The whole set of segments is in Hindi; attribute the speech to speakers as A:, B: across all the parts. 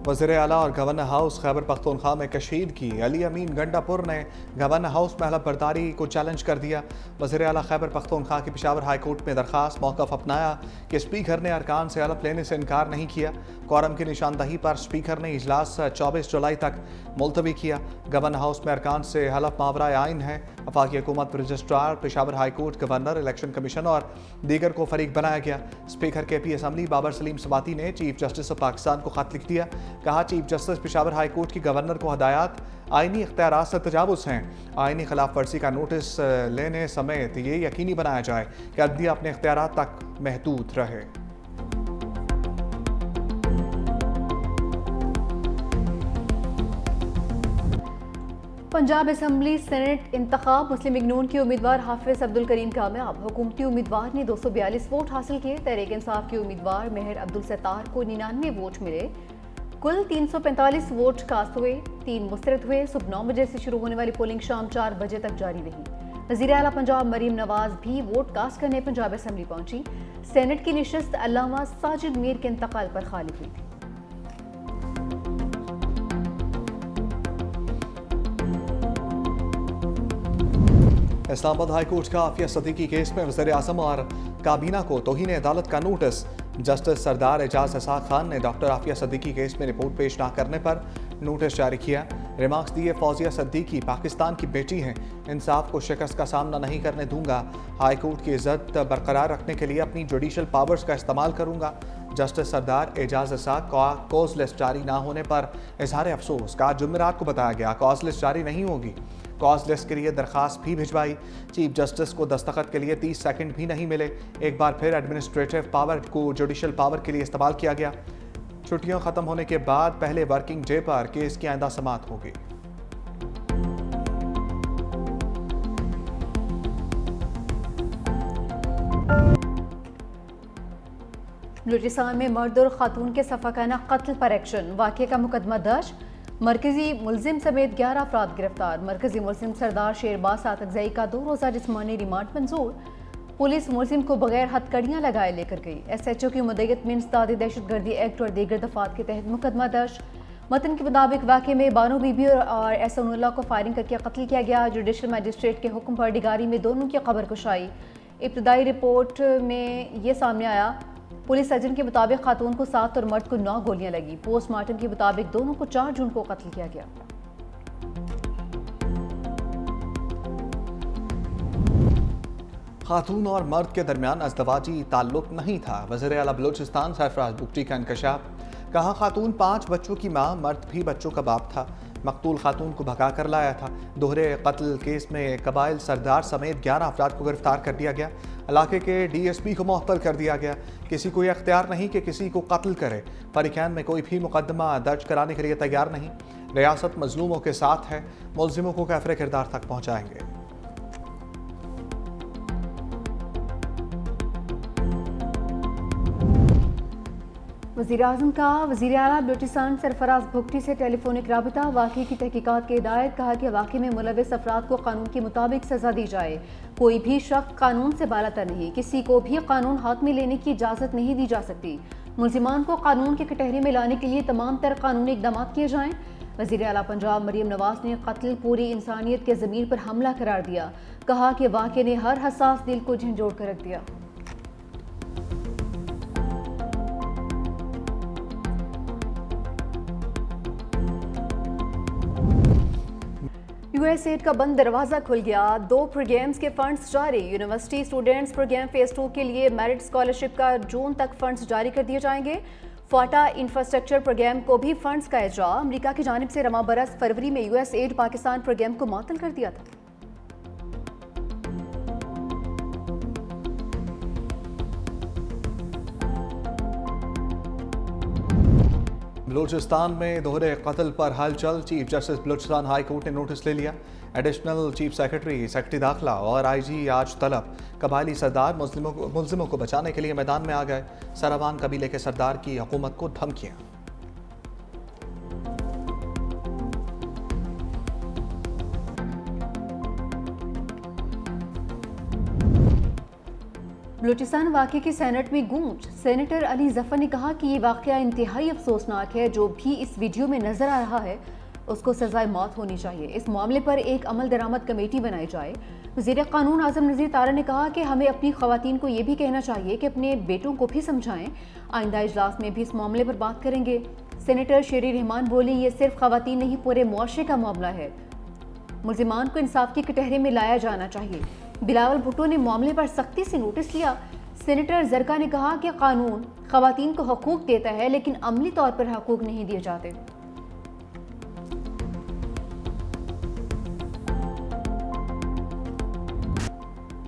A: वज़ीर आला और गवर्नर हाउस खैबर पख्तूनख्वा में कशीदगी। अली अमीन गंडापुर ने गवर्नर हाउस में हलफ बर्दारी को चैलेंज कर दिया। वज़ीर आला खैबर पख्तूनख्वा की पेशावर हाई कोर्ट में दरखास्त मौक़िफ़ अपनाया कि स्पीकर ने अरकान से हलफ लेने से इनकार नहीं किया। कोरम की निशानदही पर स्पीकर ने इजलास 24 जुलाई तक मुलतवी किया। गवर्नर हाउस में अरकान से हलफ मावरा आइन है। वफाकी हुकूमत registrar, Peshawar high court, governor, election commission और दीगर को फरीक बनाया गया। स्पीकर के पी असम्बली बाबर सलीम सबाती ने चीफ जस्टिस ऑफ पाकिस्तान को खत लिख दिया। कहा, chief justice Peshawar high court की गवर्नर को हदायत आइनी इख्तियारात से तजावुज़ हैं। आइनी खिलाफ वर्जी का नोटिस लेने समेत ये यकीनी बनाया जाए कि अदलिया अपने इख्तियारात तक महदूद रहे।
B: पंजाब असम्बली सेनेट इंतखाब मुस्लिम लीग नून के उम्मीदवार हाफिज अब्दुल करीम कामयाब। हुकूमती उम्मीदवार ने 242 वोट हासिल किए। तहरीक इंसाफ के उम्मीदवार मेहर अब्दुल सत्तार को 99 वोट मिले। कुल 345 वोट कास्ट हुए, 3 मुस्तरद हुए। सुबह 9 बजे से शुरू होने वाली पोलिंग शाम 4 बजे तक जारी रही। वज़ीर आला पंजाब मरीम नवाज भी वोट कास्ट करने पंजाब असम्बली पहुंची। सेनेट की नशिस्त अल्लामा साजिद मीर के इंतकाल पर खाली हुई थी।
A: इस्लामाबाद हाई कोर्ट का आफिया सदीकी केस में वज़ीर आज़म और काबीना को तौहीन अदालत का नोटिस। जस्टिस सरदार एजाज इसाक खान ने डॉक्टर आफिया सदीकी केस में रिपोर्ट पेश न करने पर नोटिस जारी किया। रिमार्क्स दिए, फौजिया सदीकी पाकिस्तान की बेटी हैं, इंसाफ को शिकस्त का सामना नहीं करने दूंगा। हाई कोर्ट की इज्जत बरकरार रखने के लिए अपनी जुडिशल पावर्स का इस्तेमाल करूंगा। जस्टिस सरदार एजाज इसाक का कॉज लिस्ट जारी ना होने पर इजहार अफसोस। कहा, जुमेरात को बताया गया कॉज लिस्ट जारी नहीं होगी। कॉज लिस्ट के लिए दरखास्त भी भिजवाई। चीफ जस्टिस को दस्तखत के लिए 30 सेकंड भी नहीं मिले। एक बार फिर एडमिनिस्ट्रेटिव पावर को जुडिशल पावर के लिए इस्तेमाल किया गया। छुट्टियां खत्म होने के बाद पहले वर्किंग डे पर केस की आइंदा समाअत होगी।
B: बलूचिस्तान में मर्द और खातून के सफाकाना कत्ल पर एक्शन। वाक़े का मुकदमा दर्ज। मरकजी मुलजिम समेत 11 अफराद गिरफ्तार। मरकजी मुलजिम सरदार शेरबाज सातकजई का 2 रोज़ा जिस्मानी रिमांड मंजूर। पुलिस मुलजिम को बगैर हथकड़ियाँ लगाए लेकर गई। SHO की मुद्दत में इंसदादी दहशतगर्दी एक्ट और दीगर दफात के तहत मुकदमा दर्ज। मतन के मुताबिक वाक़े में बानो बीबी और एहसानुल्लाह को फायरिंग करके कत्ल किया गया। जुडिशल मजिस्ट्रेट के हुक्म पर डिगारी में दोनों की खबर कुशाई। इब्तदाई रिपोर्ट में ये सामने आया, पुलिस सर्जन के मुताबिक खातून को 7 और मर्द को 9 गोलियां लगी। पोस्टमार्टम के मुताबिक दोनों को 4 जून को कत्ल किया गया।
A: खातून और मर्द के दरमियान अज़दवाजी ताल्लुक नहीं था। वज़ीर आला बलूचिस्तान सरफराज बुगटी का इंकशाफ। कहा, खातून 5 बच्चों की माँ, मर्द भी बच्चों का बाप था। मकतूल खातून को भगा कर लाया था। दोहरे कत्ल केस में कबाइल सरदार समेत 11 अफराद को गिरफ्तार कर दिया गया। इलाके के DSP को मुअत्तल कर दिया गया। किसी को यह अख्तियार नहीं कि किसी को कत्ल करे। फरीकैन में कोई भी मुकदमा दर्ज कराने के लिए तैयार नहीं। रियासत मजलूमों के साथ है, मुलजिमों को कैफरे किरदार तक पहुँचाएंगे।
B: वज़ीर आज़म का वज़ीर आला बलूचिस्तान सरफराज भुगटी से टेलीफोनिक राबिता। वाक़े की तहकीकात की हिदायत। कहा कि वाक़े में मुलविस अफराद को कानून के मुताबिक सज़ा दी जाए। कोई भी शख्स कानून से बालातर नहीं। किसी को भी कानून हाथ में लेने की इजाज़त नहीं दी जा सकती। मुलजिमान को कानून के कटहरे में लाने के लिए तमाम तर कानूनी इक़दाम किए जाएँ। वज़ीर आला पंजाब मरीम नवाज ने कत्ल पूरी इंसानियत के ज़मीर पर हमला करार दिया। कहा कि वाक़े ने हर हसास दिल को झंझोड़ कर रख दिया। USAID का बंद दरवाज़ा खुल गया। 2 प्रोग्राम्स के फंड्स जारी। यूनिवर्सिटी स्टूडेंट्स प्रोग्राम फेज़ 2 के लिए मेरिट स्कॉलरशिप का जून तक फंड्स जारी कर दिए जाएंगे। फाटा इंफ्रास्ट्रक्चर प्रोग्राम को भी फंड्स का इजरा। अमेरिका की जानिब से रमा बरस फरवरी में USAID पाकिस्तान प्रोग्राम को मुअत्तल कर दिया था।
A: बलूचिस्तान में दोहरे कत्ल पर हलचल। Chief justice Balochistan high court ने नोटिस ले लिया। एडिशनल चीफ सेक्रेटरी दाखिला और IG आज तलब। कबायली सरदार मुलजिमों को बचाने के लिए मैदान में आ गए। सरावान कबीले के सरदार की हुकूमत को धमकियां।
B: बलूचिस्तान वाक़े की सेनेट में गूंज। सेनेटर अली जफ़र ने कहा कि ये वाक़या इंतहाई अफसोसनाक है। जो भी इस वीडियो में नजर आ रहा है उसको सजाए मौत होनी चाहिए। इस मामले पर एक अमल दरामद कमेटी बनाई जाए। वज़ीर क़ानून आज़म नज़ीर तारा ने कहा कि हमें अपनी ख़वातीन को ये भी कहना चाहिए कि अपने बेटों को भी समझाएं। आइंदा इजलास में भी इस मामले पर बात करेंगे। सेनेटर शेरी रहमान बोली, ये सिर्फ ख़वातीन नहीं पूरे मुआशरे का मामला है। मुल्ज़िमान को इंसाफ की कटहरे में लाया जाना चाहिए। बिलावल भुट्टो ने मामले पर सख्ती से नोटिस लिया। सेनेटर जरका ने कहा कि कानून ख़वातीन को हकूक़ देता है लेकिन अमली तौर पर हकूक़ नहीं दिए जाते।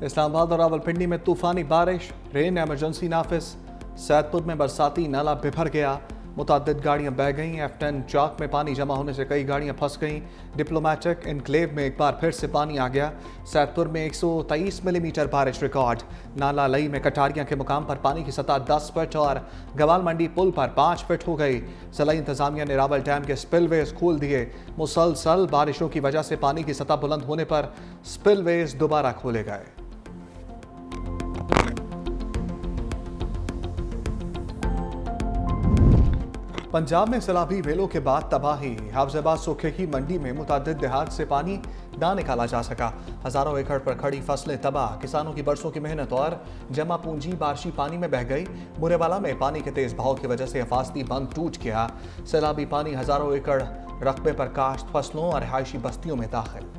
A: इस्लामाबाद और रावलपिंडी में तूफानी बारिश, रेन एमरजेंसी नाफिज। सैदपुर में बरसाती नाला बिफर गया, मुतअद्दिद गाड़ियां बह गईं। F10 चौक में पानी जमा होने से कई गाड़ियां फंस गईं। डिप्लोमेटिक इनक्लेव में एक बार फिर से पानी आ गया। सैदपुर में 123 मिलीमीटर बारिश रिकॉर्ड। नाला लई में कटारियां के मुकाम पर पानी की सतह 10 फीट और गवाल मंडी पुल पर 5 फीट हो गई। ज़िला इंतजामिया ने रावल डैम के स्पिलवेज खोल दिए। मुसलसल बारिशों की वजह से पानी की सतह बुलंद होने पर स्पिलवेज दोबारा खोले गए। पंजाब में सैलाबी वेलों के बाद तबाही। हाफजाबाद सूखे की मंडी में मुतअद्दिद देहात से पानी ना निकाला जा सका। हजारों एकड़ पर खड़ी फसलें तबाह। किसानों की बरसों की मेहनत और जमा पूंजी बारिशी पानी में बह गई। बुरेवाला में पानी के तेज बहाव की वजह से हिफाजती बंद टूट गया। सैलाबी पानी हजारों एकड़ रकबे पर काश्त फसलों और रिहायशी बस्तियों में दाखिल।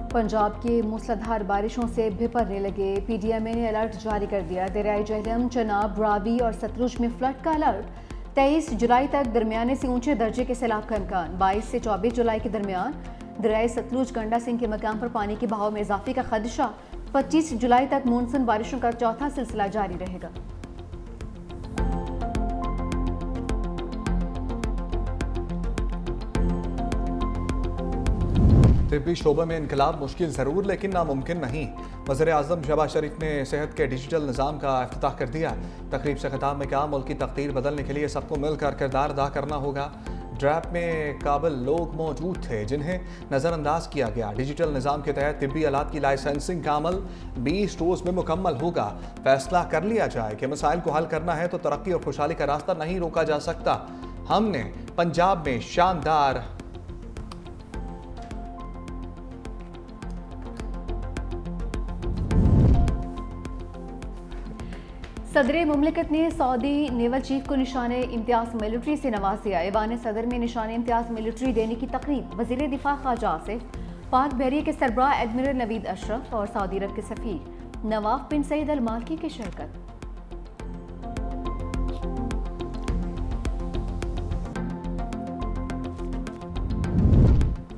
B: पंजाब के मूसलाधार बारिशों से भिपरने लगे। PDMA ने अलर्ट जारी कर दिया। दरियाए झेलम, चनाब, रावी और सतलुज में फ्लड का अलर्ट। 23 जुलाई तक दरमियाने से ऊंचे दर्जे के सैलाब का इम्कान। 22 से 24 जुलाई के दरमियान दरियाए सतलुज गंडा सिंह के मकाम पर पानी के बहाव में इजाफे का खदशा। 25 जुलाई तक मानसून बारिशों का चौथा सिलसिला जारी रहेगा।
A: तिब्बी शोबे में इनकलाब मुश्किल ज़रूर लेकिन नामुमकिन नहीं। वज़ीर आज़म शहबाज शरीफ ने सेहत के डिजिटल निज़ाम का इफ्तिताह कर दिया। तकरीब से खिताब में कहा, मुल्क की तकदीर बदलने के लिए सबको मिलकर किरदार अदा करना होगा। ड्रैप में काबिल लोग मौजूद थे जिन्हें नज़रअंदाज किया गया। डिजिटल निज़ाम के तहत तिब्बी आलात की लाइसेंसिंग का अमल 20 रोज़ में मुकम्मल होगा। फैसला कर लिया जाए कि मसाइल को हल करना है तो तरक्की और खुशहाली का रास्ता नहीं रोका जा सकता। हमने पंजाब में शानदार
B: सदर मुमलिकत ने सऊदी नेवल चीफ को निशाने इम्तियाज मिलिट्री से नवाज दिया। ऐवान सदर में निशाने इम्तियाज मिलिट्री देने की तकरीब। वज़ीर दिफा ख्वाजा आसिफ, पाक बहरिया के सरबराह एडमिरल नवीद अशरफ और सऊदी अरब के सफ़ीर नवाफ बिन सईद अल मालकी की शिरकत।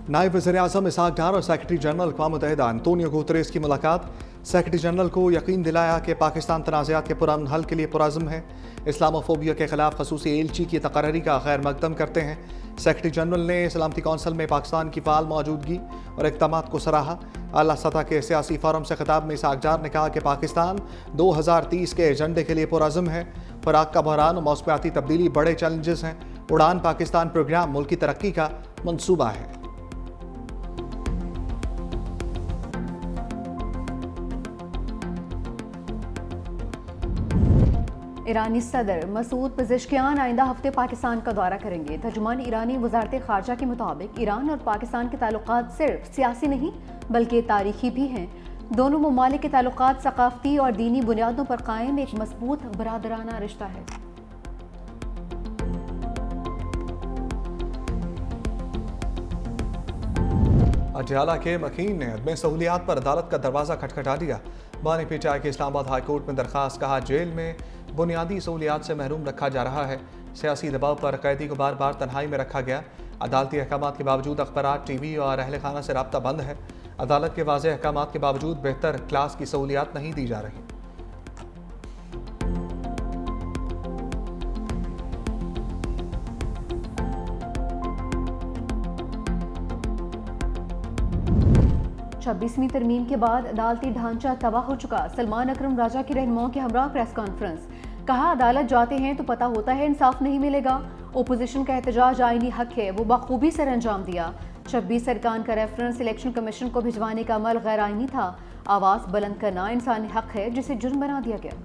A: नायब वज़ीर-ए-आज़म इसहाक डार और सेक्रेटरी जनरल अक़वाम मुत्तहिदा अंतोनियो गुतरेस की मुलाकात। सेक्रेटरी जनरल को यकीन दिलाया कि पाकिस्तान तनाज़ात के पुरअमन हल के लिए पुरअज़्म है। इस्लामोफोबिया के खिलाफ ख़ुसूसी एलची की तकर्री का खैर मकदम करते हैं। सेक्रेटरी जनरल ने सलामती कौंसिल में पाकिस्तान की फ़ाल मौजूदगी और इक़दामात को सराहा। आला सतह के सियासी फोरम से खिताब में इसहाक डार ने कहा कि पाकिस्तान 2030 के एजेंडे के लिए पुरअज़्म है। खुराक का बहरान और मौसमियाती तब्दीली बड़े चैलेंजेस हैं। उड़ान पाकिस्तान प्रोग्राम मुल्क की तरक्की का मंसूबा है।
B: ईरानी सदर मसूद पेज़ेश्कियान आइंदा हफ्ते पाकिस्तान का दौरा करेंगे। तर्जुमान ईरानी वज़ारत ख़ारजा के मुताबिक ईरान और पाकिस्तान के ताल्लुकात सिर्फ सियासी नहीं बल्कि तारीखी भी हैं। दोनों ममालिक के ताल्लुकात सकाफ़ती और दीनी बुनियादों पर कायम एक मजबूत बरादराना रिश्ता है।
A: अटियाला के मकीन ने अदम सहूलियात पर अदालत का दरवाज़ा खटखटा दिया। बानी पीटीआई के इस्लामाबाद हाई कोर्ट में दरखास्त। कहा, जेल में बुनियादी सहूलियात से महरूम रखा जा रहा है। सियासी दबाव पर कैदी को बार बार तन्हाई में रखा गया। अदालती अहकामात के बावजूद अखबारात, टीवी और अहल खाना से रब्ता बंद है। अदालत के वाज़ेह अहकामात के बावजूद बेहतर क्लास की सहूलियात नहीं दी जा रही।
B: छब्बीसवीं तरमीम के बाद अदालती ढांचा तबाह हो चुका। सलमान अकरम राजा की रहनुमाओं के हमरा प्रेस कॉन्फ्रेंस। कहा, अदालत जाते हैं तो पता होता है इंसाफ नहीं मिलेगा ओपोजिशन का एहतजाज आईनी हक है, वो बखूबी सर अंजाम दिया। 26 अरकान का रेफरेंस इलेक्शन कमीशन को भिजवाने का अमल गैर आईनी था। आवाज़ बुलंद करना इंसानी हक है जिसे जुर्म बना दिया गया।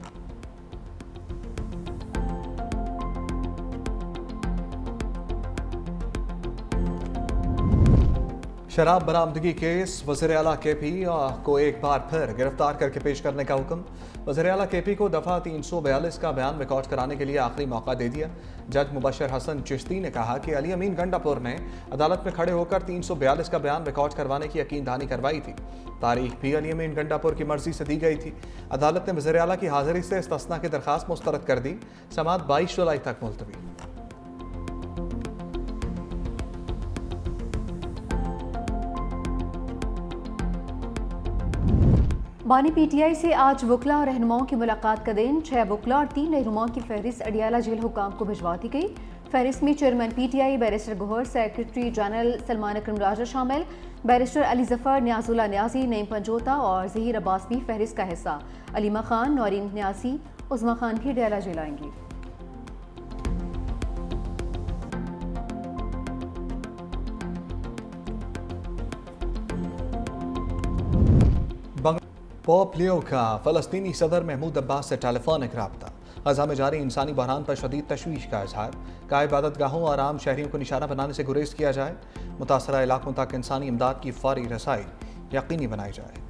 A: शराब बरामदगी केस वज़ीर आला KP को एक बार फिर गिरफ्तार करके पेश करने का हुक्म। वज़ीर आला KP को दफ़ा 342 का बयान रिकॉर्ड कराने के लिए आखिरी मौका दे दिया। जज मुबशर हसन चिश्ती ने कहा कि अली अमीन गंडापुर ने अदालत में खड़े होकर 342 का बयान रिकॉर्ड करवाने की यकीन दहानी करवाई थी। तारीख भी अली अमीन गंडापुर की मर्जी से दी गई थी। अदालत ने वज़ीर आला की हाजिरी से इस्तिस्ना की दरख्वास्त मुस्तरद कर दी। समाअत 22 जुलाई तक मुलतवी।
B: बानी PTI से आज वकला और रहनुमाओं की मुलाकात का दिन। 6 वकला और 3 रहनुमाओं की फहरिस्त अडियाला जेल हुकाम को भिजवा दी गई। फहरिस्त में chairman PTI barrister Gohar, secretary general Salman Akram Raja शामिल। बैरिस्टर अली जफर, न्याजुल्ला न्याजी, नईम पंजोता और जहीर अब्बास भी फहरिस्त का हिस्सा। अलीमा खान, नौरीन न्यासी, उस्मा खान भी अडियाला जेल आएंगी।
A: पोप लियो का फ़लस्तीनी सदर महमूद अब्बास से टेलीफोनिक रब्ता। गजा में जारी इंसानी बहरान पर शदीद तशवीश का इजहार। का इबादतगाहों और आम शहरियों को निशाना बनाने से गुरेज किया जाए। मुतासरा इलाकों तक इंसानी इमदाद की फौरी रसाई यकीनी बनाई जाए।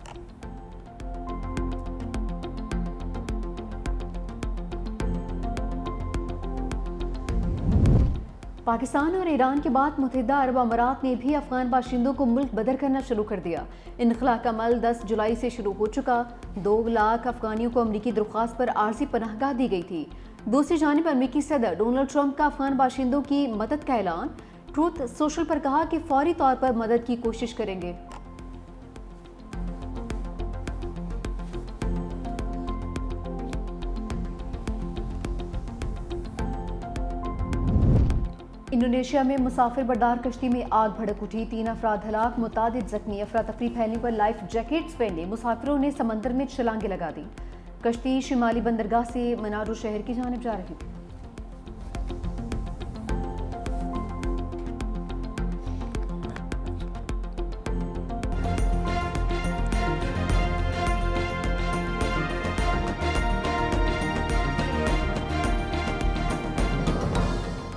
B: पाकिस्तान और ईरान के बाद मुत्तहिदा अरब अमारात ने भी अफगान बाशिंदों को मुल्क बदर करना शुरू कर दिया। इनखला का अमल 10 जुलाई से शुरू हो चुका। 2 लाख अफगानियों को अमरीकी दरख्वास्त पर आर्जी पनाहगाह दी गई थी। दूसरी जानिब अमरीकी सदर डोनाल्ड ट्रंप का अफगान बाशिंदों की मदद का ऐलान। ट्रूथ सोशल पर कहा कि फौरी तौर पर मदद की कोशिश करेंगे। इंडोनेशिया में मुसाफिर बरदार कश्ती में आग भड़क उठी। 3 अफराद हलाक, मुतादिद जख्मी। अफरा तफरी फैलने पर लाइफ जैकेट्स पहने मुसाफिरों ने समंदर में छलांगे लगा दी। कश्ती शिमाली बंदरगाह से मनारो शहर की जानिब जा रही थी।